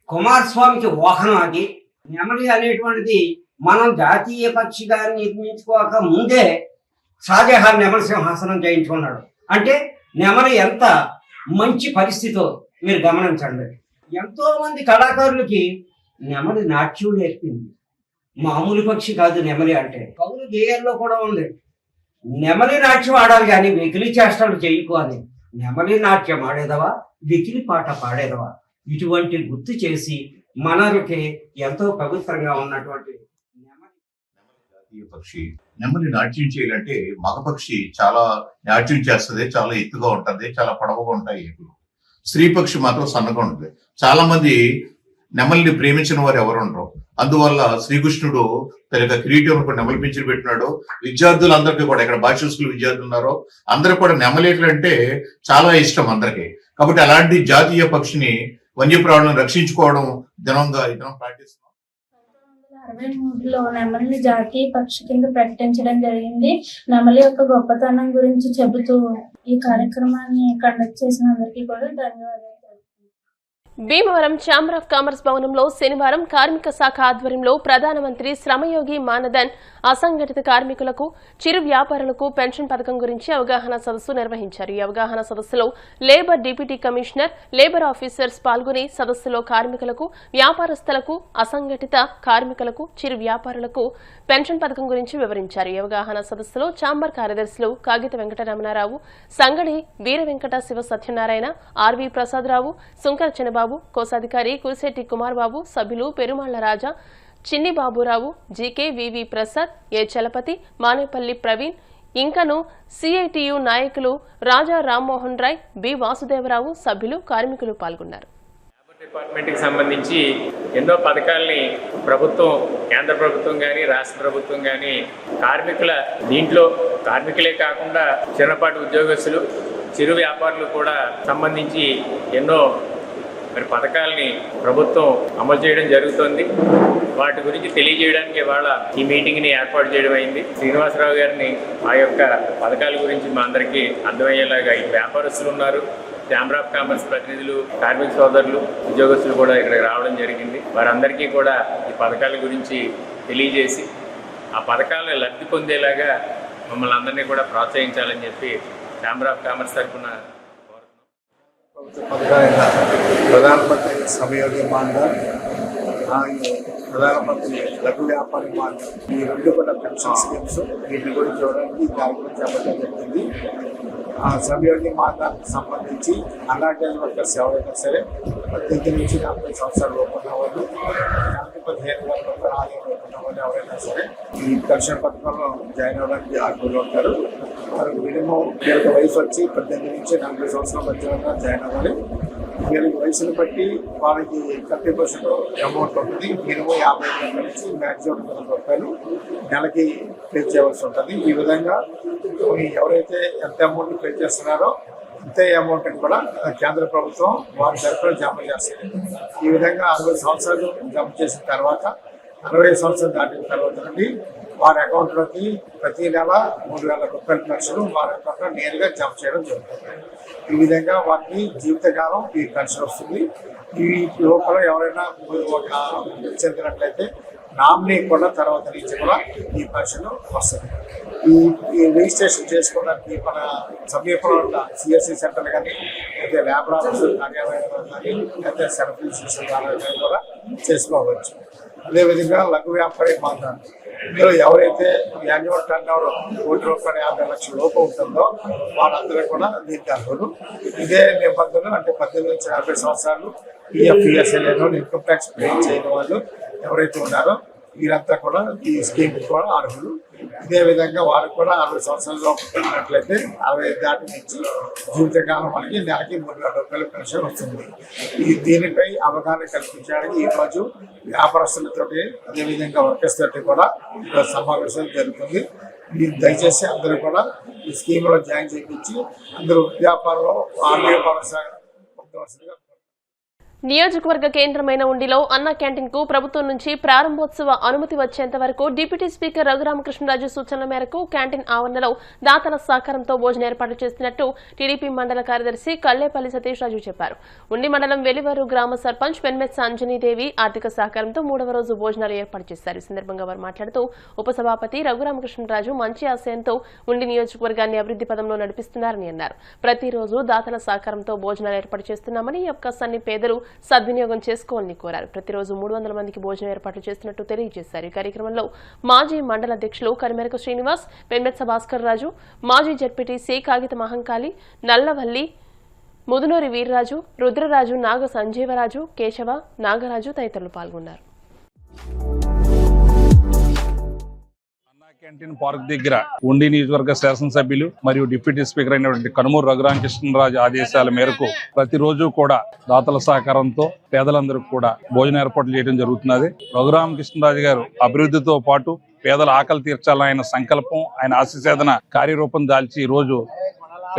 కుమారస్వామికి వాహనం. అది నెమలి అనేటువంటిది మనం జాతీయ పక్షిగా నిర్మించుకోక ముందే షాజహాన్ నెమలి సింహాసనం చేయించుకున్నాడు. అంటే నెమలి ఎంత మంచి పరిస్థితో మీరు గమనించండి. ఎంతో మంది కళాకారులకి నెమలి నాట్యం నేర్పింది. మామూలు పక్షి కాదు నెమలి అంటే. కవులు గేయాల్లో కూడా ఉంది, నెమలి నాట్యం ఆడాలి కానీ వెకిలి చేష్టలు చేయకు అని. నెమలి నాట్యం ఆడేదవా, వెకిలి పాట పాడేదవా, ఇటువంటి గుర్తు చేసి మనకి ఎంతో పవిత్రంగా ఉన్నటువంటి జాతీయ పక్షి. నెమలి నాట్యం చేయాలంటే మగపక్షి చాలా నాట్యం చేస్తుంది, చాలా ఎత్తుగా ఉంటుంది, చాలా పొడవుగా ఉంటాయి ఏకులు. స్త్రీ పక్షి మాత్రం సన్నగా ఉంటుంది. చాలా మంది నెమలిని ప్రేమించిన వారు ఎవరు ఉండరు. అందువల్ల శ్రీకృష్ణుడు తన యొక్క కిరీటం నెమలి పింఛను పెట్టినాడు. విద్యార్థులందరికీ కూడా, ఇక్కడ భాష స్కూల్ విద్యార్థులు ఉన్నారో అందరికి కూడా నెమలికలు అంటే చాలా ఇష్టం అందరికి. కాబట్టి అలాంటి జాతీయ పక్షిని, వన్యప్రాణులను రక్షించుకోవడం దినంగా ఈ దినం పాటిస్తున్నాం. 1963లో నెమలిని జాతీయ పక్షి కింద ప్రకటించడం జరిగింది. నెమలి యొక్క గొప్పతనం గురించి చెబుతూ ఈ కార్యక్రమాన్ని కండక్ట్ చేసిన అందరికీ కూడా ధన్యవాదాలు. భీమవరం ఛాంబర్ ఆఫ్ కామర్స్ భవనంలో శనివారం కార్మిక శాఖ ఆధ్వర్యంలో ప్రధానమంత్రి శ్రమయోగి మానధన్ అసంఘటిత కార్మికులకు, చిరు వ్యాపారులకు పెన్షన్ పథకం గురించి అవగాహన సదస్సు నిర్వహించారు. ఈ అవగాహన సదస్సులో labour deputy commissioner, labour officers పాల్గొని సదస్సులో కార్మికులకు, వ్యాపారస్తులకు, అసంఘటిత కార్మికులకు, చిరు వ్యాపారులకు పెన్షన్ పథకం గురించి వివరించారు. ఈ అవగాహన సదస్సులో ఛాంబర్ కార్యదర్శులు కాగిత వెంకటరమణారావు, సంగడి వీర వెంకట శివ సత్యనారాయణ, ఆర్వి ప్రసాదరావు, సుంకర చిన్నబాబు, కోశాధికారి కురిశెట్టి కుమార్ బాబు, సభ్యులు పెరుమాళ్ల రాజా, చిన్ని బాబురావు, జీకే వివి ప్రసాద్, ఏ చలపతి, మానేపల్లి ప్రవీణ్, ఇంకను సిఐటియు నాయకులు రాజా రామ్మోహన్ రాయ్, బి వాసుదేవరావు, సభ్యులు, కార్మికులు పాల్గొన్నారు. డిపార్ట్మెంట్ కి సంబంధించి ఎన్నో పథకాలని ప్రభుత్వం, కేంద్ర ప్రభుత్వం కానీ రాష్ట్ర ప్రభుత్వం కానీ కార్మికుల దీంట్లో కార్మికులే కాకుండా చిన్నపాటి ఉద్యోగస్తులు, చిరు వ్యాపారులు కూడా సంబంధించి ఎన్నో పథకాలని ప్రభుత్వం అమలు చేయడం జరుగుతోంది. వాటి గురించి తెలియజేయడానికి ఇవాళ ఈ మీటింగ్ని ఏర్పాటు చేయడం అయింది. శ్రీనివాసరావు గారిని ఆ యొక్క పథకాల గురించి మా అందరికీ అర్థమయ్యేలాగా, ఈ వ్యాపారస్తులు ఉన్నారు, ఛాంబర్ ఆఫ్ కామర్స్ ప్రతినిధులు, కార్మిక సోదరులు, ఉద్యోగస్తులు కూడా ఇక్కడికి రావడం జరిగింది. వారందరికీ కూడా ఈ పథకాల గురించి తెలియజేసి ఆ పథకాలను లబ్ధి పొందేలాగా మమ్మల్ని అందరినీ కూడా ప్రోత్సహించాలని చెప్పి ఛాంబర్ ఆఫ్ కామర్స్ తరఫున పథకాలైన ప్రధానమంత్రి శ్రమయోగి మాన్ధన్, ప్రధానమంత్రి లఘు వ్యాపారి మాన్ధన్, ఈ రెండు కూడా పెన్షన్ స్కీమ్స్, వీటి గురించి చూడడానికి ఈ కార్యక్రమం చేపట్టడం జరిగింది. శ్రమయోగి మాన్ధన్కి సంబంధించి అన్అడ్వర్టైజ్ వర్కర్స్ ఎవరైనా సరే 18 నుంచి 40 సంవత్సరాల లోపు ఉన్న వాళ్ళు, 15,000 రూపాయల ఆదాయం ఉన్న వాళ్ళు ఎవరైనా సరే ఈ పెన్షన్ పథకంలో జాయిన్ అవ్వడానికి అర్హులు ఉంటారు. వాళ్ళకి మినిమం వీళ్ళకి వయసు వచ్చి 18 నుంచి 40 సంవత్సరాల మధ్య జాయిన్ అవ్వాలి. వీళ్ళకి వయసును బట్టి వాళ్ళకి 30% అమౌంట్ ఉంటుంది. మినిమం 50,000 నుంచి మ్యాక్సిమం 1,000 రూపాయలు నెలకి పే చేయవలసి ఉంటుంది. ఈ విధంగా ఎవరైతే ఎంత అమౌంట్ పే చేస్తున్నారో అంతే అమౌంట్ కూడా కేంద్ర ప్రభుత్వం వారి తరఫున జమ చేస్తుంది. ఈ విధంగా 60 సంవత్సరాలు జమ చేసిన తర్వాత 60 సంవత్సరాలు దాటిన తర్వాత నుండి వారి అకౌంట్లోకి ప్రతి నెల 3,000 రూపాయల పెన్షన్ వారి అకౌంట్లో నేరుగా జమ చేయడం జరుగుతుంది. ఈ విధంగా వారికి జీవితకాలం ఈ పెన్షన్ వస్తుంది. ఈ లోపల ఎవరైనా ఒక చెందినట్లయితే నామినీ కూడా తర్వాత నుంచి కూడా ఈ పెన్షన్ వస్తుంది. ఈ రిజిస్ట్రేషన్ చేసుకోవడానికి మన సమీపంలో ఉన్న సిఎస్సి సెంటర్లు కానీ, లేదా ల్యాబ్ ఆఫీసర్ కార్యాలయంలో కానీ, లేదా సర్వీస్ కార్యాలయం కూడా చేసుకోవచ్చు. అదేవిధంగా లఘు వ్యాపారి మాత్రం ఇందులో ఎవరైతే యాన్యువల్ టర్న్ ఓవర్ ₹1,50,00,000 లోపు ఉంటుందో వాళ్ళందరూ కూడా దీనికి అర్హులు. ఇదే నిబంధనలు అంటే 18 నుంచి 40 సంవత్సరాలు PF-PSLలో ఇన్కమ్ ట్యాక్స్ పే చేయని వాళ్ళు ఎవరైతే ఉన్నారో వీరంతా కూడా ఈ స్కీమ్ కూడా అర్హులు. ఇదే విధంగా వారికి కూడా 60 సంవత్సరాల్లో ఉన్నట్లయితే 60 దాటి నుంచి జీవితకాలం మనకి నెలకి 3,000 రూపాయల పెన్షన్ వస్తుంది. దీనిపై అవగాహన కల్పించడానికి ఈరోజు వ్యాపారస్తులతోటి, అదేవిధంగా వర్కర్స్ తోటి కూడా సమావేశం జరుగుతుంది. దయచేసి అందరూ కూడా ఈ స్కీమ్లో జాయిన్ చేయించి అందరూ వ్యాపారంలో పొందవలసిందిగా. నియోజకవర్గ కేంద్రమైన ఉండిలో అన్నా క్యాంటీన్ కు ప్రభుత్వం నుంచి ప్రారంభోత్సవ అనుమతి వచ్చేంత వరకు డిప్యూటీ స్పీకర్ రఘురామకృష్ణరాజు సూచనల మేరకు క్యాంటీన్ ఆవరణలో దాతల సహకారంతో భోజనం ఏర్పాటు చేస్తున్నట్టు టీడీపీ మండల కార్యదర్శి కల్లేపల్లి సతీష్ రాజు చెప్పారు. ఉండి మండలం వెలివరు గ్రామ సర్పంచ్ పెన్మెత్స అంజనీదేవి ఆర్థిక సహకారంతో 3వ రోజు భోజనాలు ఏర్పాటు చేశారు. ఈ సందర్భంగా వారు మాట్లాడుతూ ఉపసభాపతి రఘురామకృష్ణరాజు మంచి ఆశయంతో ఉండి నియోజకవర్గాన్ని అభివృద్ధి పదంలో నడిపిస్తున్నారని అన్నారు. ప్రతిరోజు దాతల సహకారంతో భోజనాలు ఏర్పాటు చేస్తున్నామని ఈ అవకాశాన్ని పేదలు సద్వినియోగం చేసుకోవాలని కోరారు. ప్రతిరోజు 300 మందికి భోజనం ఏర్పాటు చేస్తున్నట్టు తెలియజేశారు. ఈ కార్యక్రమంలో మాజీ మండల అధ్యక్షులు కరిమెరకు శ్రీనివాస్, పెన్మెత్స భాస్కర్ రాజు, మాజీ జడ్పీటీసీ కాగిత మహంకాళి, నల్లవల్లి, ముదునూరి వీర్రాజు, రుద్రరాజు, నాగ సంజీవరాజు, కేశవ, నాగరాజు తదితరులు పాల్గొన్నారు. క్యాంటీన్ పార్క్ దగ్గర ఉండి నియోజకవర్గ శాసనసభ్యులు మరియు డిప్యూటీ స్పీకర్ అయినటువంటి కనుమూరు రఘురామకృష్ణరాజు ఆదేశాల మేరకు ప్రతిరోజు కూడా దాతల సహకారంతో పేదలందరికీ కూడా భోజన ఏర్పాట్లు చేయడం జరుగుతున్నది. రఘురామకృష్ణరాజు గారు అభివృద్ధితో పాటు పేదల ఆకలి తీర్చాలని ఆయన సంకల్పం, ఆయన ఆశీర్వాదన కార్యరూపం దాల్చి ఈ రోజు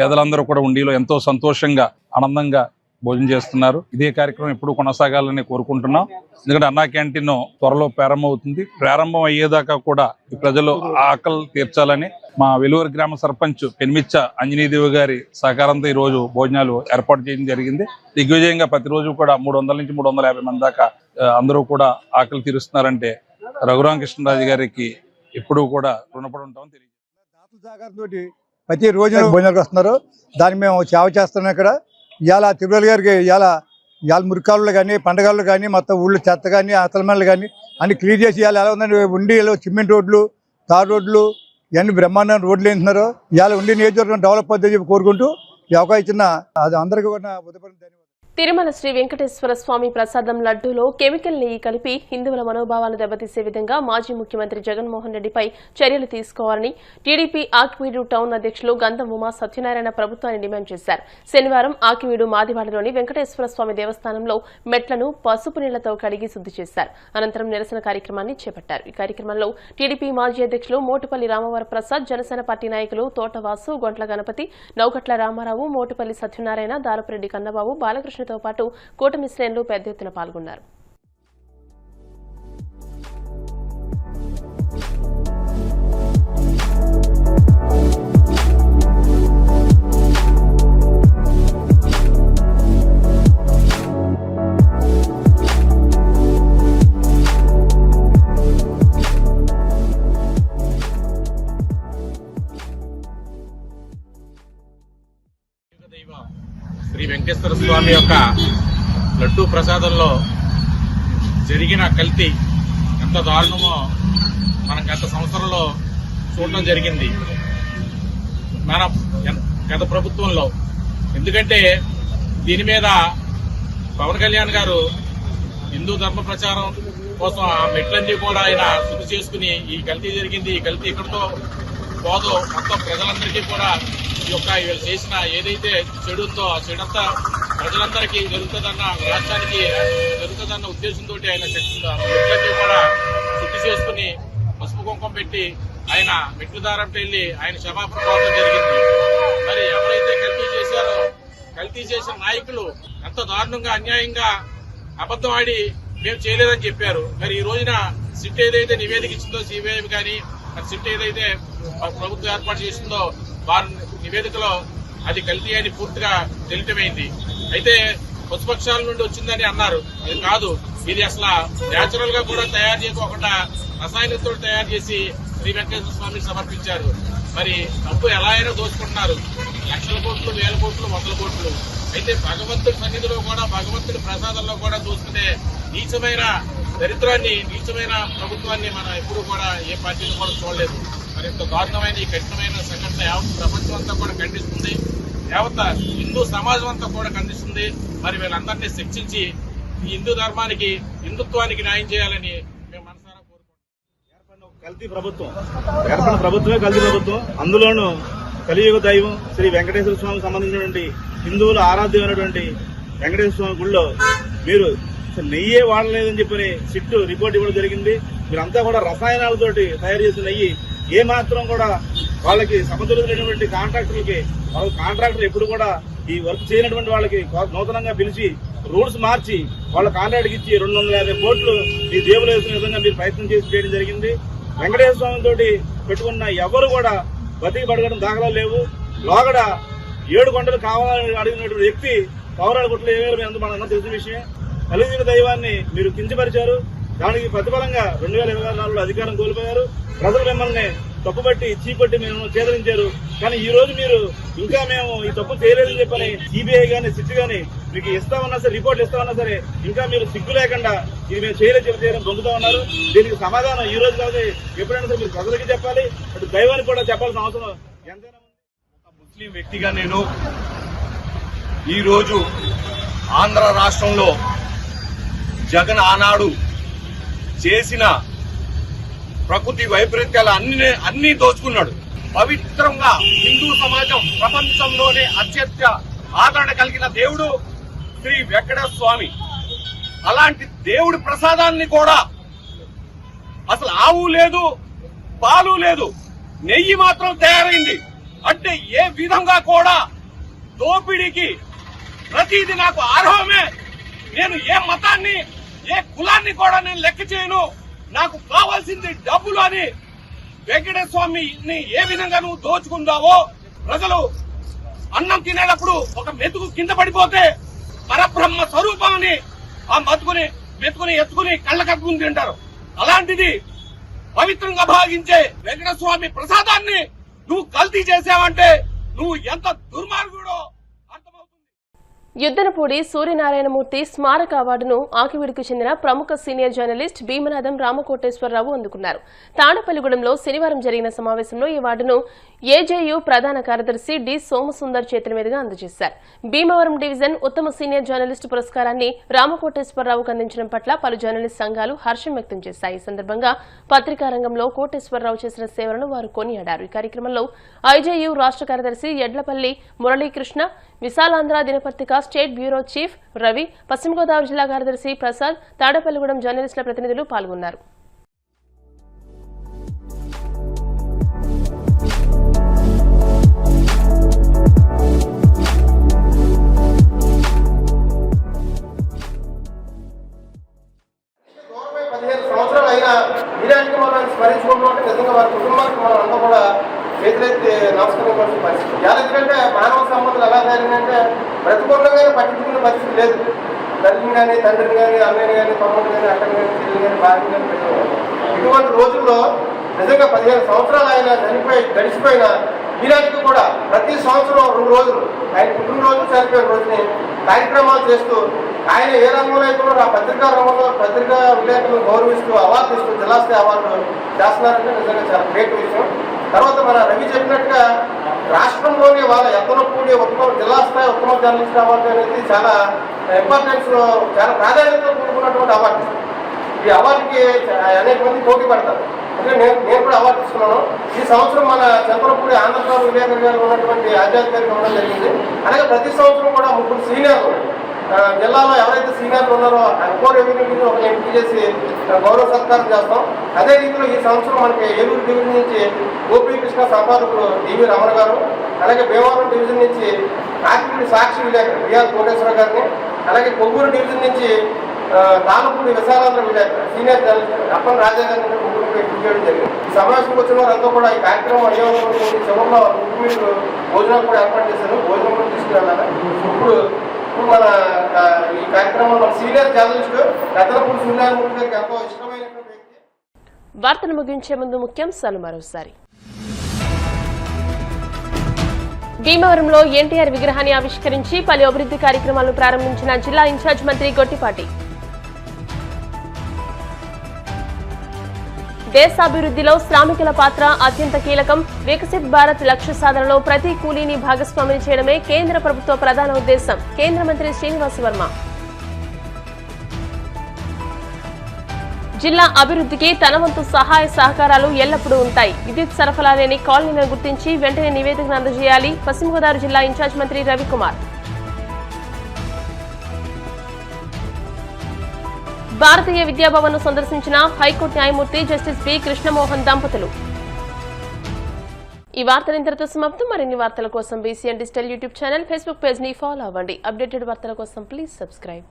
పేదలందరూ కూడా ఉండిలో ఎంతో సంతోషంగా ఆనందంగా భోజనం చేస్తున్నారు. ఇదే కార్యక్రమం ఎప్పుడు కొనసాగాలని కోరుకుంటున్నాం. ఎందుకంటే అన్నా క్యాంటీన్ త్వరలో ప్రారంభమవుతుంది. ప్రారంభం అయ్యేదాకా కూడా ఈ ప్రజలు ఆకలి తీర్చాలని మా వెలువరు గ్రామ సర్పంచ్ పెన్మిచ్చ అంజనీదేవి గారి సహకారంతో ఈ రోజు భోజనాలు ఏర్పాటు చేయడం జరిగింది. దిగ్విజయంగా ప్రతిరోజు కూడా 300 నుంచి 350 మంది దాకా అందరూ కూడా ఆకలి తీరుస్తున్నారంటే రఘురామకృష్ణరాజు గారికి ఎప్పుడూ కూడా రుణపడి ఉంటామని తెలియజేస్తారు. ప్రతి రోజు భోజనాలకు వస్తున్నారు. దాన్ని మేము సేవ చేస్తున్నాం. ఇక్కడ ఇవాళ తిరుమల గారికి ఇవాళ మురికాళ్ళు కానీ, పండగలు కానీ, మొత్తం ఊళ్ళో చెత్త కానీ, అతలమేళ్ళు కానీ అన్ని క్లియర్ చేసి ఇవాళ ఎలా ఉందండి, ఉండిలో సిమెంట్ రోడ్లు, తార్ రోడ్లు ఇవన్నీ బ్రహ్మాండం రోడ్లు వేస్తున్నారు. ఇవాళ ఉండి నియోజకవర్గం డెవలప్ అవుతుందని చెప్పి కోరుకుంటూ ఈ అవకాశం ఇచ్చిన అది అందరికీ కూడా ఉదయపడి. తిరుమల శ్రీ వెంకటేశ్వర స్వామి ప్రసాదం లడ్డూలో కెమికల్ నెయ్యి కలిపి హిందువుల మనోభావాలను దెబ్బతీసే విధంగా మాజీ ముఖ్యమంత్రి జగన్మోహన్ రెడ్డిపై చర్యలు తీసుకోవాలని టీడీపీ ఆకివీడు టౌన్ అధ్యక్షులు గంధం ఉమా సత్యనారాయణ ప్రభుత్వాన్ని డిమాండ్ చేశారు. శనివారం ఆకివీడు మాదివాడలోని వెంకటేశ్వర స్వామి దేవస్థానంలో మెట్లను పసుపు నీళ్లతో కడిగి శుద్ధి చేశారు. అనంతరం నిరసన కార్యక్రమాన్ని చేపట్టారు. ఈ కార్యక్రమంలో టీడీపీ మాజీ అధ్యక్షులు మోటుపల్లి రామవర ప్రసాద్, జనసేన పార్టీ నాయకులు తోటవాసు, గొంట్ల గణపతి, నౌకట్ల రామారావు, మోటుపల్లి సత్యనారాయణ, దారపురెడ్డి కన్నబాబు, బాలకృష్ణ తో పాటు కూటమి శ్రేణులు పెద్ద ఎత్తున పాల్గొన్నారు. వెంకటేశ్వర స్వామి యొక్క లడ్డూ ప్రసాదంలో జరిగిన కల్తీ ఎంత దారుణమో మనం గత సంవత్సరంలో చూడడం జరిగింది మన గత ప్రభుత్వంలో. ఎందుకంటే దీని మీద పవన్ కళ్యాణ్ గారు హిందూ ధర్మ ప్రచారం కోసం ఆ మెట్లన్నీ కూడా ఆయన శుద్ధి చేసుకుని ఈ కల్తీ జరిగింది, ఈ కల్తీ ఇక్కడితో పోదు, మొత్తం ప్రజలందరికీ కూడా ఈ యొక్క వీళ్ళు చేసిన ఏదైతే చెడు ఉందో ఆ చెడంతా ప్రజలందరికీ జరుగుతుందన్న, రాష్ట్రానికి జరుగుతుందన్న ఉద్దేశంతో ఆయన మెట్లన్నీ కూడా శుద్ధి చేసుకుని పసుపు కుంకుమ పెట్టి ఆయన మెట్లు దారంతో వెళ్లి ఆయన క్షమాపణ కోరడం జరిగింది. మరి ఎవరైతే కల్తీ చేశారో కల్తీ చేసిన నాయకులు ఎంత దారుణంగా అన్యాయంగా అబద్ధం ఆడి మేము చేయలేదని చెప్పారు. మరి ఈ రోజున సిట్ ఏదైతే నివేదిక ఇచ్చిందో సిబిఐ కానీ మరి సిట్ ఏదైతే ప్రభుత్వం ఏర్పాటు చేసిందో వారి నివేదికలో అది కల్తీ అని పూర్తిగా తెలియటమైంది. అయితే పశుపక్షాల నుండి వచ్చిందని అన్నారు, అది కాదు. ఇది అసలు నేచురల్ గా కూడా తయారు చేయకోకుండా రసాయనంతో తయారు చేసి శ్రీ వెంకటేశ్వర స్వామిని సమర్పించారు. మరి డబ్బు ఎలా అయినా దోచుకుంటున్నారు, లక్షల కోట్లు, వేల కోట్లు, వందల కోట్లు. అయితే భగవంతుడి సన్నిధిలో కూడా భగవంతుడి ప్రసాదంలో కూడా దోచుకునే నీచమైన దరిద్రాన్ని, నీచమైన ప్రభుత్వాన్ని మనం ఎప్పుడు కూడా ఏ పార్టీని కూడా చూడలేదు. మరి ఇంత దారుణమైన ఈ కఠినమైన సంఘటన యావత్ ప్రపంచం అంతా కూడా ఖండిస్తుంది, యావత్ హిందూ సమాజం అంతా కూడా ఖండిస్తుంది. మరి వీళ్ళందరినీ శిక్షించి ఈ హిందూ ధర్మానికి, హిందుత్వానికి న్యాయం చేయాలని మేము మనసారా కోరుకుంటున్నాం. కల్తీ ప్రభుత్వం ఏర్పడిన ప్రభుత్వమే కల్తీ ప్రభుత్వం. అందులోనూ కలియుగ దైవం శ్రీ వెంకటేశ్వర స్వామికి సంబంధించినటువంటి హిందువుల ఆరాధ్యమైనటువంటి వెంకటేశ్వర స్వామి గుడిలో మీరు నెయ్యే వాడలేదని చెప్పని సిట్టు రిపోర్ట్ ఇవ్వడం జరిగింది. మీరంతా కూడా రసాయనాలతోటి తయారు చేసిన నెయ్యి ఏ మాత్రం కూడా వాళ్ళకి సమతుల్యమైనటువంటి కాంట్రాక్టర్లకి, వాళ్ళ కాంట్రాక్టర్ ఎప్పుడు కూడా ఈ వర్క్ చేయనటువంటి వాళ్ళకి నూతనంగా పిలిచి రూల్స్ మార్చి వాళ్ళ కాంట్రాక్ట్కి ఇచ్చి 250 కోట్లు ఈ జేబులో వేసుకునే విధంగా మీరు ప్రయత్నం చేసి చేయడం జరిగింది. వెంకటేశ్వర స్వామి తోటి పెట్టుకున్న ఎవరు కూడా బతికి పడగడం దాఖలాలు లేవు. లోగడ 7 గంటలు కావాలని అడిగినటువంటి వ్యక్తి పౌరాల గుట్లు ఏమేమి మనందరూ తెలిసిన విషయం. కలియుగ దైవాన్ని మీరు కించపరిచారు. దానికి ప్రతిఫలంగా 2024లో అధికారం కోల్పోయారు. ప్రజలు మిమ్మల్ని తప్పుబట్టి చీపట్టి మేము చేదరించారు. కానీ ఈ రోజు మీరు ఇంకా మేము ఈ తప్పు చేయలేదని చెప్పని సిబిఐ గానీ సిట్ గానీ మీకు ఇస్తామన్నా సరే, రిపోర్ట్ ఇస్తామన్నా సరే ఇంకా మీరు సిగ్గు లేకుండా ఇది మేము చేయలేని పొందుతా ఉన్నారు. దీనికి సమాధానం ఈ రోజు కాదు, ఎప్పుడైనా సరే మీరు ప్రజలకి చెప్పాలి, అటు దైవానికి కూడా చెప్పాల్సిన అవసరం ఎంతైనా ఉంది. ఒక ముస్లిం వ్యక్తిగా నేను ఈ రోజు ఆంధ్ర రాష్ట్రంలో జగన్ ఆనాడు చేసిన ప్రకృతి వైపరీత్యాలు అన్ని దోచుకున్నాడు. పవిత్రంగా హిందూ సమాజం ప్రపంచంలోనే అత్యంత ఆదరణ కలిగిన దేవుడు శ్రీ వెంకటేశ్వర స్వామి. అలాంటి దేవుడి ప్రసాదాన్ని కూడా అసలు ఆవు లేదు, పాలు లేదు, నెయ్యి మాత్రం తయారైంది. అంటే ఏ విధంగా కూడా దోపిడీకి ప్రతిదీ నాకు అర్హమే. నేను ఏ మతాన్ని, ఏ కులాన్ని కూడా నేను లెక్క చేయను. నాకు కావాల్సింది డబ్బులు అని వెంకటేశ్వర స్వామిని ఏ విధంగా నువ్వు దోచుకుందావో, ప్రజలు అన్నం తినేటప్పుడు ఒక మెతుకు కింద పడిపోతే పరబ్రహ్మ స్వరూపం అని ఆ మెతుకుని ఎత్తుకుని కళ్ళ కట్టుకుని తింటారు. అలాంటిది పవిత్రంగా భావించే వెంకటేశ్వర స్వామి ప్రసాదాన్ని నువ్వు కల్తీ చేసావంటే నువ్వు ఎంత దుర్మార్గుడో. యుద్దనపూడి సూర్యనారాయణమూర్తి స్మారక అవార్డును ఆకివీడుకు చెందిన ప్రముఖ సీనియర్ జర్నలిస్ట్ భీమనాథం రామకోటేశ్వరరావు అందుకున్నారు. తాడపల్లిగూడెంలో శనివారం జరిగిన సమావేశంలో ఈ అవార్డును ఏజేయూ ప్రధాన కార్యదర్శి డి సోమసుందర్ చేతుల మీదుగా అందజేశారు. భీమవరం డివిజన్ ఉత్తమ సీనియర్ జర్నలిస్టు పురస్కారాన్ని రామకోటేశ్వరరావుకు అందించడం పట్ల పలు జర్నలిస్ట్ సంఘాలు హర్షం వ్యక్తం చేశాయి. ఈ సందర్భంగా పత్రికా రంగంలో కోటేశ్వరరావు చేసిన సేవలను వారు కొనియాడారు. ఈ కార్యక్రమంలో ఐజేయూ రాష్ట్ర కార్యదర్శి ఎడ్లపల్లి మురళీకృష్ణ, విశాలాంధ్ర దినపత్రిక స్టేట్ బ్యూరో చీఫ్ రవి, పశ్చిమ గోదావరి జిల్లా కార్యదర్శి ప్రసాద్, తాడేపల్లిగూడెం జర్నలిస్టుల ప్రతినిధులు పాల్గొన్నారు. స్మరించుకుంటున్నట్టు నిజంగా వారి కుటుంబానికి మనం అంతా కూడా చేతులైతే నమస్కరించాల్సిన పరిస్థితి. ఎందుకంటే మానవ సంబంధాలు ఎలా జరిగిందంటే బ్రతికుండగానే పట్టించుకునే పరిస్థితి లేదు. తల్లిని కానీ, తండ్రిని కానీ, అన్నయ్యని కానీ, తమ్ముడిని కానీ, అక్కని కానీ, చెల్లిని కానీ, భార్యని కానీ పెట్టేవారు. ఇటువంటి రోజుల్లో నిజంగా 15 సంవత్సరాలు ఆయన గడిచిపోయిన ఈనాటికి కూడా ప్రతి సంవత్సరం 2 రోజులు ఆయన పుట్టినరోజు చనిపోయిన రోజుని కార్యక్రమాలు చేస్తూ ఆయన ఏ రంగంలో అయితే ఆ పత్రికా రంగంలో పత్రికా విలేకరులను గౌరవిస్తూ అవార్డు ఇస్తూ జిల్లా స్థాయి అవార్డు చేస్తున్నారంటే నిజంగా చాలా గ్రేట్ విషయం. తర్వాత మన రవి చెప్పినట్టుగా రాష్ట్రంలోనే వాళ్ళ ఎత్తనపూడి జిల్లా స్థాయి ఉత్తమ జర్నలిస్ట్ అవార్డు అనేది చాలా ఇంపార్టెన్స్, చాలా ప్రాధాన్యతతో కూడుకున్నటువంటి అవార్డు. ఈ అవార్డుకి అనేక మంది పోటీ పడతారు. అంటే నేను కూడా అవార్డు తీసుకున్నాను. ఈ సంవత్సరం మన చంద్రపూడి ఆంధ్రప్రదేశ్ విలేకరు గారు ఉన్నటువంటి ఆధ్యాత్మిక ఉండడం జరిగింది. అలాగే ప్రతి సంవత్సరం కూడా 3 సీనియర్లు జిల్లాలో ఎవరైతే సీనియర్లు ఉన్నారో ఒక్కో రెవెన్యూ ఒక ఎంపిక చేసి గౌరవ సత్కారం చేస్తాం. అదే రీతిలో ఈ సంవత్సరం మనకి ఏలూరు డివిజన్ నుంచి గోపీకృష్ణ సంపాదకులు డివి రమణ గారు, అలాగే భీమవరం డివిజన్ నుంచి ఆర్టీవీ సాక్షి విలేకరు బిఆర్ కోటేశ్వర గారిని, అలాగే కొవ్వూరు డివిజన్ నుంచి తాలపూడి విశాలాంధ్ర విలేకరు సీనియర్ జర్నలిస్ట్ అప్పన్ రాజా గారిని ఎంపిక చేయడం జరిగింది. ఈ సమావేశంకి వచ్చిన వారంతా కూడా ఈ కార్యక్రమం అయ్యేవారు చివరిలో మీరు భోజనాలు కూడా ఏర్పాటు చేశారు. భోజనం కూడా తీసుకురావాలి. ఇప్పుడు మన ఈ కార్యక్రమంలో మన సీనియర్ జర్నలిస్ట్ రతనపూడి సూర్యనారాయణ గారికి ఎంతో ఇష్టమైనటువంటి వ్యక్తి. వార్తలు ముగించే ముందు ముఖ్యాంశాలు మరోసారి. భీమవరంలో ఎన్టీఆర్ విగ్రహాన్ని ఆవిష్కరించి పలు అభివృద్ధి కార్యక్రమాలను ప్రారంభించిన జిల్లా ఇన్ఛార్జ్ మంత్రి గొట్టిపాటి. దేశాభివృద్ధిలో శ్రామికుల పాత్ర అత్యంత కీలకం. వికసిత్ భారత్ లక్ష్య సాధనలో ప్రతి కూలీని భాగస్వామిని చేయడమే కేంద్ర ప్రభుత్వ ప్రధాన ఉద్దేశం. కేంద్ర మంత్రి శ్రీనివాస్ వర్మ. జిల్లా అభివృద్ధికి తన వంతు సహాయ సహకారాలు ఎల్లప్పుడూ ఉంటాయి. విద్యుత్ సరఫరా లేని కాలనీలను గుర్తించి వెంటనే నివేదికను అందజేయాలి. పశ్చిమ గోదావరి జిల్లా ఇన్ఛార్జ్ మంత్రి రవికుమార్. భారతీయ విద్యాభవన్ ను సందర్శించిన హైకోర్టు న్యాయమూర్తి జస్టిస్ బి కృష్ణమోహన్ దంపతులు. ఈ వార్తలు ఇంతటితో సమాప్తం. మరిన్ని వార్తల కోసం BCN digital YouTube channel, Facebook page ని ఫాలో అవ్వండి. అప్డేటెడ్ వార్తల కోసం ప్లీజ్ సబ్స్క్రైబ్.